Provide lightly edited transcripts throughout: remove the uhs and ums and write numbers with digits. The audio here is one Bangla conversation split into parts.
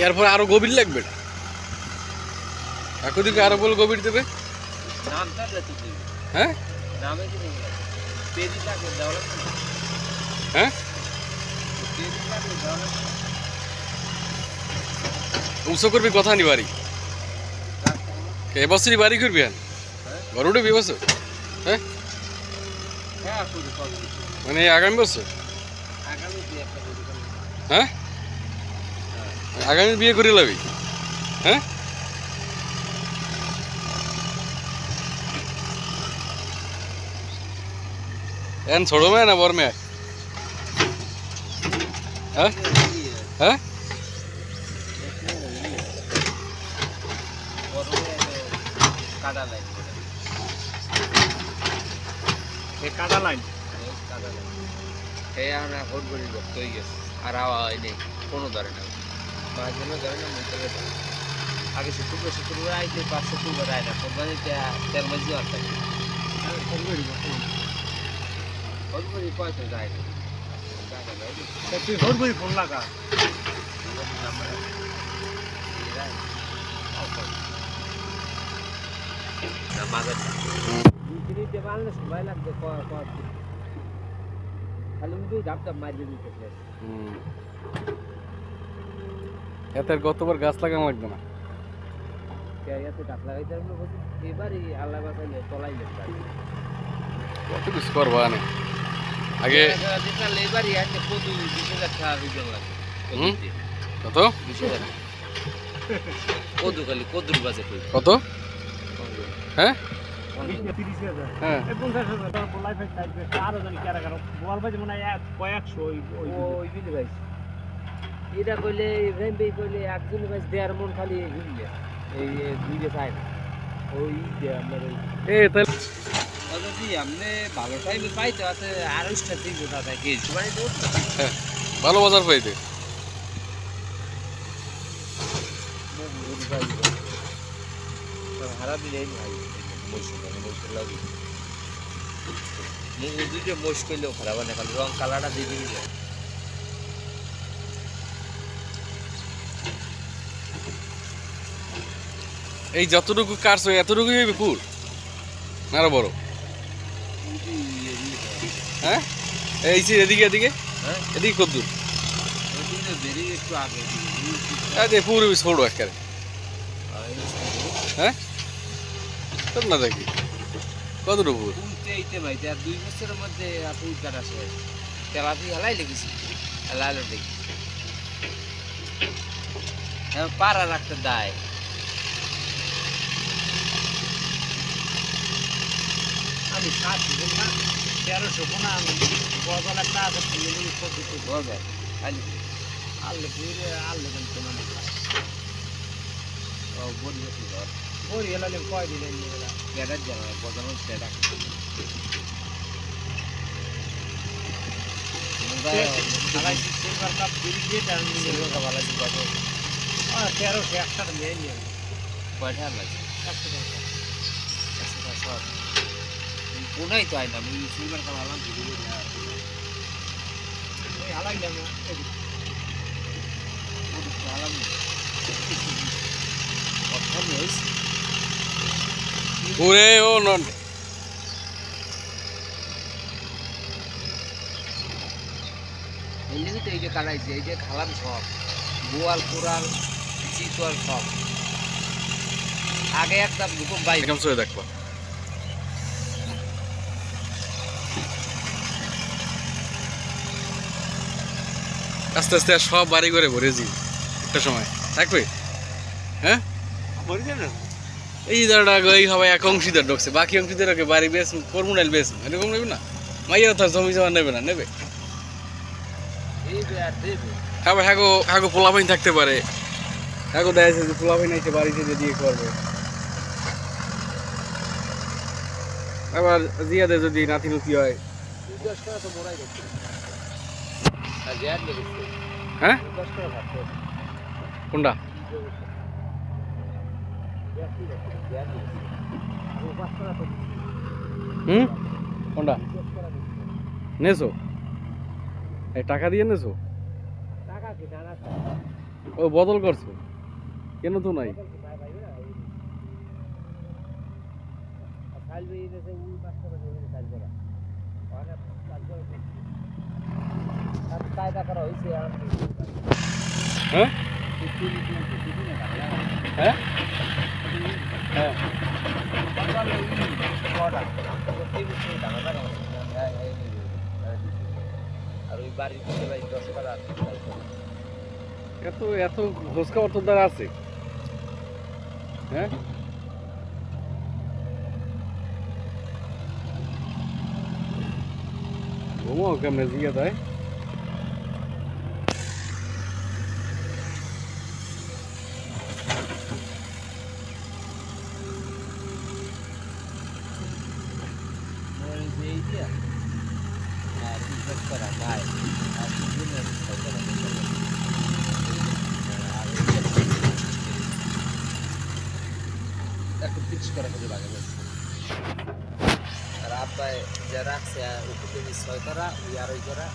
এরপর আরো গভীর লাগবে, একদিকে আরো বল গভীর দেবে। হ্যাঁ হ্যাঁ উঁচু করবি কথা নি বাড়ি এবছরই বাড়ি করবি হ্যাঁ ঘর উঠবি এবছর। হ্যাঁ মানে আগামী বছর। হ্যাঁ আগামী বিয়ে করে লাবি। হ্যাঁ এন ছোড়ো মেয়ে না বড় মেয়ে? হ্যাঁ হ্যাঁ কাদা লাইন ভক্ত হয়ে গেছে আর হাওয়া হয়নি কোনো ধরে না মাঝ জন্য ধরে না আগে শুক্রবার আইতে 500 শুক্রবার আয় না কোরবানি তেল মাঝি আর থাকে পয়সা যায় না তুই ভোট করি ফোন লাগা সময় লাগবে খালি ধাপ ধাপ মারিয়ে দিতেছে। এত গতবার গাছ লাগানো লাগবে না, গাছ লাগাইতে এবারই আল্লাহ বাঁচাইলে তলাই কত কিছু করবা না আগে এবারই আছে কদু 20,000 টাকা রিজন লাগে কত 20,000 কদু খালি কদুর বাজেট কত? হ্যাঁ হ্যাঁ 50,000 লাইফ থাকবে আরো জানি কারা কারো বল ভাই মনে হয় কয়েকশো ওই বিলি ভাই এটা কইলে ইব্রাহিম ভাই কইলে একজন ভাই দেড় মন খালি হিললে এই দুইটা চাই না ওই যে আমরা এই তাহলে যদি আপনি ভালো টাইমে পাইতে আছে 250 টাকা কেজি মানে তো ভালো বাজার পাইতে হারা দিলে ভাই লাগে দুইটা মোষ করলেও খারাপ না খালি রং কালারটা দিয়ে দিবি। এই যতটুকু কাটছো এতটুকুই হইবে ফুল আরো বড়। হ্যাঁ এই যে এদিকে এদিকে এদিকে কত দূর একটু আগে পুরো ছোড়ো একেবারে। হ্যাঁ তোর না দেখি কতটুকু এইতে ভাই 2 বছরের মধ্যে ফুল কাটা শেষ তেলাপি হেলাই লেগেছি হেলাইলো দেখি হ্যাঁ পাড়া রাখতে দায় আমি 1300 কোনা আমি বদল একটা আছে পদ্ধতি বলবে আল্লে পুরে আল্লে কিন্তু না ও বলি কি ধর ওই এলালে কয় দিলে এলা কেডা জানা বদল কেডা আলাই সিলভার কাপ দিলি টাইম সিলভার কাপ আলাই কত 1300 একটা নিয়ে নিয়ে কয়টা লাগে 100 টাকা পুনাই তো আইনা আমি সিলভার কাপ আলাম দিলি ওই আলাই না আলাম কথা নেই ওরে ও নন এমনি তো এই যে কালাইছে এই যে খালাম সব গোয়াল কোরাল চিতল সব আগে একদম দুপুর বাইক কেমন চলে দেখবা আস্তে আস্তে সব বাড়ি করে ভরেছি একটা সময় থাকবে। হ্যাঁ এই জায়গাটা এই হবে এক অংশীদার ঢুকছে বাকি অংশীদারকে বাড়ি বেশ ফর্মুলাইল বেশ এরকম নেবে না মাইয়া তার জমি জমা নেবে না নেবে হ্যাঁ হ্যাগো হ্যাগো পোলাপাইন থাকতে পারে হ্যাগো দেখা যাচ্ছে যে পোলাপাইন এসে বাড়িতে দিয়ে করবে আবার জিয়াদের যদি নাতি নুতি হয়। হ্যাঁ কোনটা কোনটা নেছো এই টাকা দিয়ে নেছো টাকা কি ও বদল করছো কেন তো নাই হ্যাঁ হ্যাঁ হ্যাঁ আর ওই বাড়ির দিকে ভাই 10 টাকা এত এত খোঁজ খবর তোর দ্বারা আছে হ্যাঁ ঘুমাও কেমনে জিয়া দেয় এই দিয়া আর ইজ্জত করা গায় আর দিনের একটু ফিক্স করা হতে লাগে আর আব্বাই যা রাখছে উপরে 6 করা ওই আর ওই করা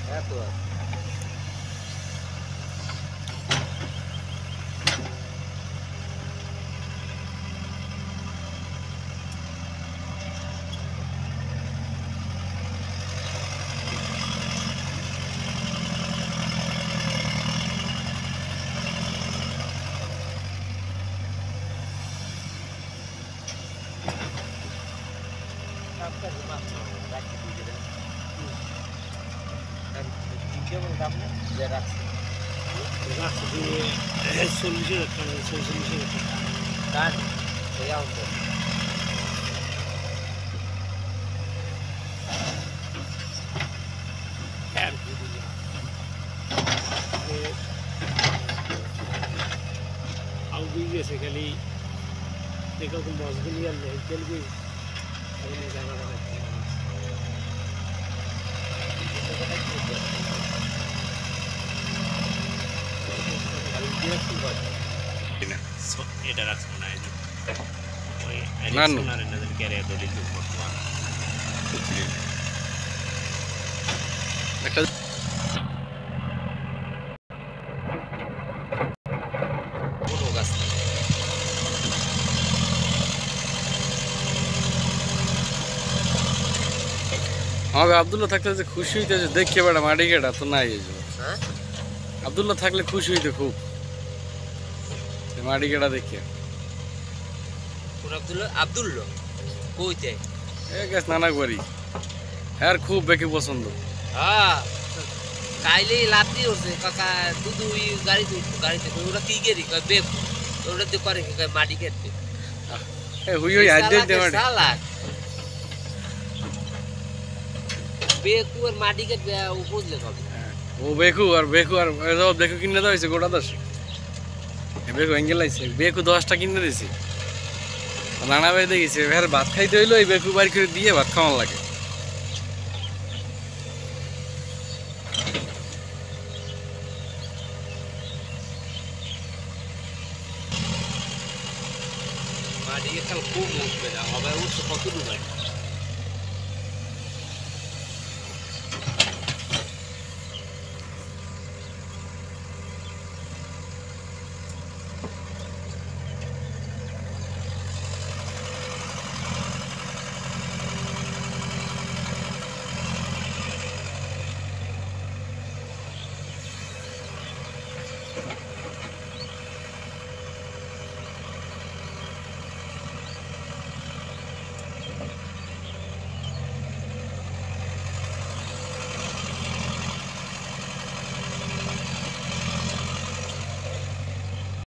হ্যাঁ তো কেমন দাম না যে রাখছে 40,000 টাকা 46,000 টাকা কান এই আউট আর কি দিলা আউ গিয়েছে খালি দেখো তো মজবুলি আর নেই চলবি আমি জানা না এটা রাখছো না এই ওই এরিকসনার এন্ড ক্যারিয়ার দলিল বর্তমান একটা কোনো গাছ আমাকে আব্দুল্লাহ থাকলে যে খুশি হইতে যে দেখে বেড়া মাটি কেটা তো নাই এই হ্যাঁ আব্দুল্লাহ থাকলে খুশি হইতে খুব মাটি কেটা দেখে কোন আব্দুল্লাহ কইতে এ গেছ নানা করি আর খুব বেশি পছন্দ হ্যাঁ কাইলে লাতি হচ্ছে কাকা দুদু গাড়িতে ওরা কি গেরি কয় বেক ওরা তো করে কি কয় মাটি কেটে এ হুই হুই আজ দে মাটি সালাক বেকু আর মাটি কেটে ও বুঝলে কবে ও বেকু আর সব দেখো কিনে দেওয়া হয়েছে গোটা 10 বেকু অ্যাঙ্গেল আইছে বেকু 10টা কিনে দিয়েছি নানা ভাই দেখেছি এবার ভাত খাইতে হইলো এই বেকু বাড়ি করে দিয়ে ভাত খাওয়ান লাগে মাটি কেটে খুব মুখ বেড়া হবে উঠছে কত দূর